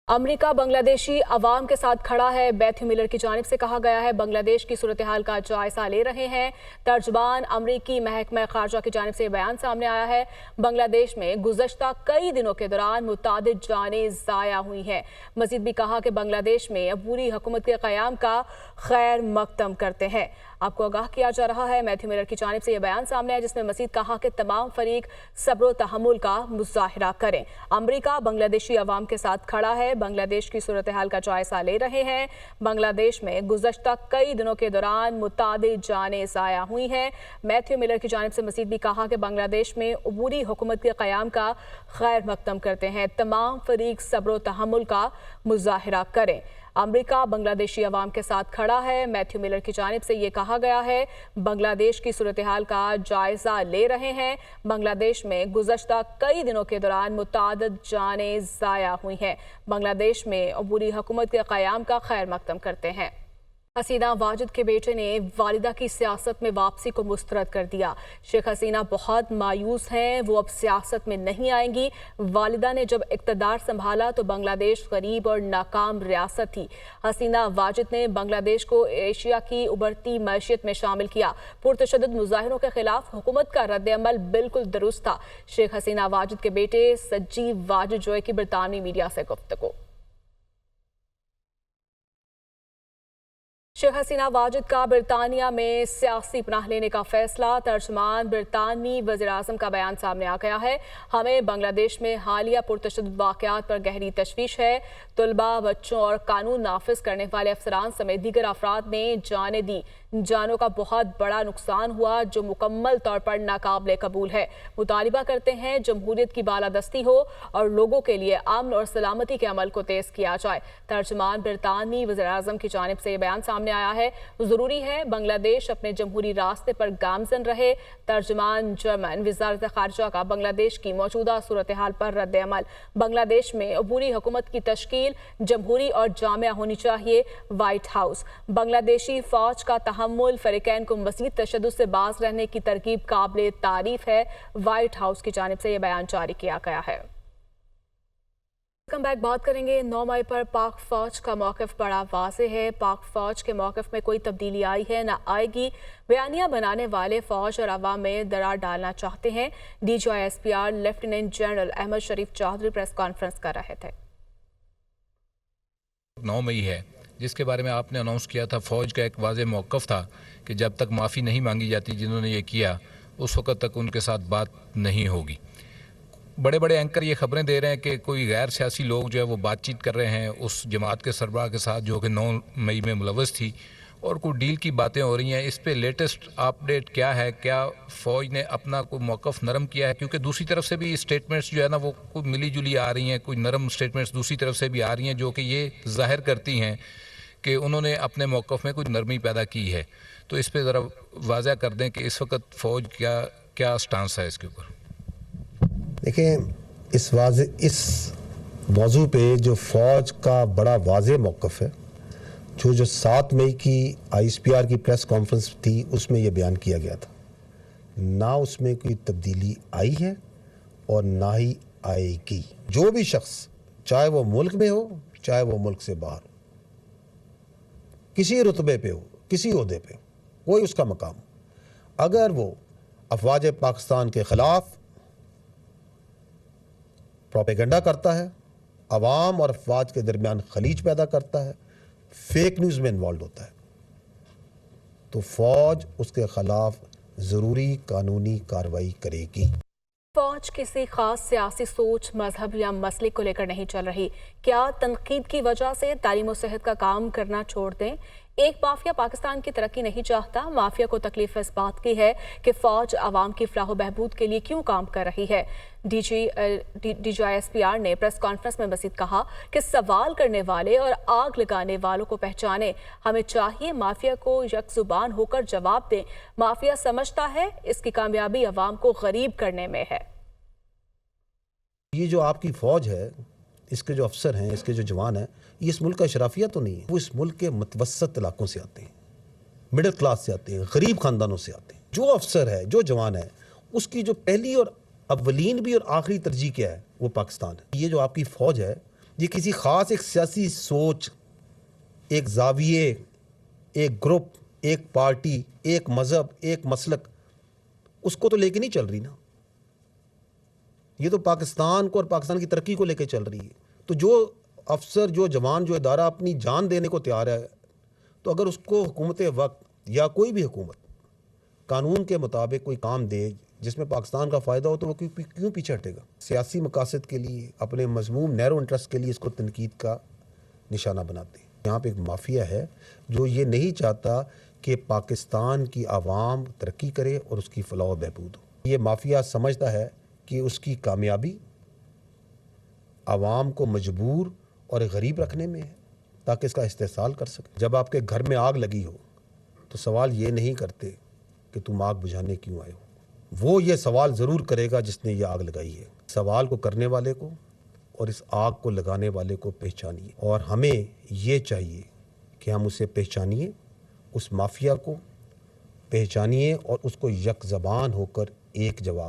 America Bangladeshi अवाम के साथ खड़ा है। मैथ्यू मिलर की जानिब से कहा गया है बांग्लादेश की सूरत हाल का जायजा ले रहे हैं। तर्जमान अमरीकी महकमा खारजा की जानिब से बयान सामने आया है। बांग्लादेश में गुज़श्ता कई दिनों के दौरान मुतादिद जानें ज़ाया हुई हैं। मजीद भी कहा कि बांग्लादेश में अबूरी हुकूमत के क़याम का खैर मकदम करते हैं। आपको आगाह किया जा रहा है मैथ्यू मिलर की जानिब से यह बयान सामने आया, जिसमें मजीद कहा कि तमाम फरीक सब्र तहम्मुल का मुज़ाहिरा करें। अमरीका बांग्लादेशी अवाम के साथ खड़ा है, बांग्लादेश की सूरत हाल का जायजा ले रहे हैं। बांग्लादेश में गुज़श्ता कई दिनों के दौरान मुतादिद जानें ज़ाया हुई हैं। मैथ्यू मिलर की जानिब से मजीद भी कहा कि बांग्लादेश में अबूरी हुकूमत के क़याम का खैर मकदम करते हैं। तमाम फरीक सब्र तहम्मुल का मुज़ाहिरा करें। अमेरिका बांग्लादेशी अवाम के साथ खड़ा है। मैथ्यू मिलर की जानिब से ये कहा गया है बांग्लादेश की सूरत हाल का जायजा ले रहे हैं। बांग्लादेश में गुज़श्ता कई दिनों के दौरान मुतादिद जानें ज़ाया हुई हैं। बांग्लादेश में अबूरी हुकूमत के क़याम का खैर मकदम करते हैं। हसीना वाजिद के बेटे ने वालिदा की सियासत में वापसी को मुस्तरद कर दिया। शेख हसीना बहुत मायूस हैं, वो अब सियासत में नहीं आएंगी। वालिदा ने जब इक़्तिदार संभाला तो बांग्लादेश गरीब और नाकाम रियासत थी। हसीना वाजिद ने बांग्लादेश को एशिया की उभरती मैशियत में शामिल किया। पुरतशद्दुद मुजाहिरों के खिलाफ हुकूमत का रद्द-ए-अमल बिल्कुल दुरुस्त था। शेख हसीना वाजिद के बेटे सज्जीव वाजिद जोए की बरतानवी मीडिया से गुफ्तगू। शेख हसीना वाजिद का बरतानिया में सियासी पनाह लेने का फैसला। तर्जमान बरतानवी वज़ीर-ए-आज़म का बयान सामने आ गया है। हमें बांग्लादेश में हालिया पुरतशद्दुद वाक़यात पर गहरी तशवीश है। तलबा, बच्चों और कानून नाफिज करने वाले अफसरान समेत दीगर अफराद ने जानें दी। जानों का बहुत बड़ा नुकसान हुआ जो मुकम्मल तौर पर नाकाबिले कबूल है। मुतालिबा करते हैं जमहूरियत की बालादस्ती हो और लोगों के लिए अमन और सलामती के अमल को तेज़ किया जाए। तर्जमान बरतानवी वज़ीर-ए-आज़म की जानिब से ये बयान सामने आया है। ज़रूरी है बांग्लादेश अपने जमहूरी रास्ते पर गामजन रहे। तर्जमान जर्मन वज़ारत ख़ारिजा का बांग्लादेश की मौजूदा सूरत हाल पर रद्द-ए-अमल। बांग्लादेश में अबूरी हुकूमत की तश्कील जमहूरी और जामिया होनी चाहिए। व्हाइट हाउस बांग्लादेशी फ़ौज का तहम्मुल फ़रीक़ैन को मज़ीद तशद्दुद से बाज रहने की तरकीब काबिल तारीफ़ है। व्हाइट हाउस की जानिब से यह बयान जारी किया गया है। Welcome back. बात करेंगे 9 मई पर पाक फ़ौज का मौक़िफ़ बड़ा वाज़ेह है। पाक फ़ौज के मौक़िफ़ में कोई तब्दीली आई है ना आएगी। बयानिया बनाने वाले फ़ौज और अवाम में दरार डालना चाहते हैं। DGI-SPR लेफ्टिनेंट जनरल अहमद शरीफ चौधरी प्रेस कॉन्फ्रेंस कर रहे थे। 9 मई है जिसके बारे में आपने अनाउंस किया था। फ़ौज का एक वाज़ेह मौक़िफ़ था कि जब तक माफ़ी नहीं मांगी जाती जिन्होंने ये किया उस वक़्त तक उनके साथ बात नहीं होगी। बड़े बड़े एंकर ये खबरें दे रहे हैं कि कोई गैर सियासी लोग जो है वो बातचीत कर रहे हैं उस जमात के सरबराह के साथ जो कि 9 मई में मुलव्वस थी और कोई डील की बातें हो रही हैं। इस पे लेटेस्ट अपडेट क्या है? क्या फ़ौज ने अपना कोई मौक़िफ़ नरम किया है? क्योंकि दूसरी तरफ से भी स्टेटमेंट्स जो है ना वो कोई मिली जुली आ रही हैं, कोई नरम स्टेटमेंट्स दूसरी तरफ से भी आ रही हैं जो कि ये ज़ाहिर करती हैं कि उन्होंने अपने मौक़िफ़ में कुछ नरमी पैदा की है। तो इस पर ज़रा वाज़ह कर दें कि इस वक्त फ़ौज क्या स्टांस है इसके ऊपर। देखिए इस मौजू पे जो फ़ौज का बड़ा वाज़ेह मौक़िफ़ है जो 7 मई की ISPR की प्रेस कॉन्फ्रेंस थी उसमें यह बयान किया गया था। ना उसमें कोई तब्दीली आई है और ना ही आएगी। जो भी शख्स चाहे वो मुल्क में हो चाहे वो मुल्क से बाहर हो, किसी रुतबे पे हो, किसी ओहदे पे हो, कोई उसका मकाम, अगर वो अफवाज पाकिस्तान के ख़िलाफ़ प्रोपेगेंडा करता है, अवाम और अफवाज के दरमियान खलीज पैदा करता है, फेक न्यूज़ में इन्वॉल्व होता है, तो फ़ौज उसके ख़िलाफ़ ज़रूरी कानूनी कार्रवाई करेगी। फ़ौज किसी खास सियासी सोच, मजहब या मसले को लेकर नहीं चल रही। क्या तनकीद की वजह से तालीम और सेहत का काम करना छोड़ दें? एक माफिया पाकिस्तान की तरक्की नहीं चाहता। माफिया को तकलीफ इस बात की है कि फ़ौज आवाम की फलाह बहबूद के लिए क्यों काम कर रही है। DGI-SPR ने प्रेस कॉन्फ्रेंस में मज़ीद कहा कि सवाल करने वाले और आग लगाने वालों को पहचाने। हमें चाहिए माफिया को यकजुबान होकर जवाब दें। माफिया समझता है इसकी कामयाबी अवाम को गरीब करने में है। ये जो आपकी फ़ौज है, इसके जो अफसर हैं, इसके जो जवान हैं, ये इस मुल्क का शराफिया तो नहीं है। वो इस मुल्क के मुतवस्सत इलाकों से आते हैं, मिडिल क्लास से आते हैं, गरीब ख़ानदानों से आते हैं। जो अफसर है, जो जवान है, उसकी जो पहली और अव्वलीन भी और आखिरी तरजीह क्या है वो पाकिस्तान है। ये जो आपकी फ़ौज है یہ کسی خاص ایک سیاسی سوچ، ایک زاویے، ایک گروپ، ایک پارٹی، ایک مذہب، ایک مسلک، اس کو تو لے کے نہیں چل رہی نا. یہ تو پاکستان کو اور پاکستان کی ترقی کو لے کے چل رہی ہے. تو جو افسر، جو جوان، جو ادارہ اپنی جان دینے کو تیار ہے، تو اگر اس کو حکومت وقت یا کوئی بھی حکومت قانون کے مطابق کوئی کام دے جس میں پاکستان کا فائدہ ہو، تو وہ کیوں پیچھے ہٹے گا؟ سیاسی مقاصد کے لیے، اپنے مذموم نیرو انٹرسٹ کے لیے اس کو تنقید کا نشانہ بناتے ہیں. یہاں پہ ایک مافیا ہے جو یہ نہیں چاہتا کہ پاکستان کی عوام ترقی کرے اور اس کی فلاح و بہبود ہو. یہ مافیا سمجھتا ہے کہ اس کی کامیابی عوام کو مجبور اور غریب رکھنے میں ہے تاکہ اس کا استحصال کر سکے. جب آپ کے گھر میں آگ لگی ہو تو سوال یہ نہیں کرتے کہ تم آگ بجھانے کیوں آئے ہو. وہ یہ سوال ضرور کرے گا جس نے یہ آگ لگائی ہے. سوال کو کرنے والے کو اور اس آگ کو لگانے والے کو پہچانیے، اور ہمیں یہ چاہیے کہ ہم اسے پہچانیے، اس مافیا کو پہچانیے اور اس کو یک زبان ہو کر ایک جواب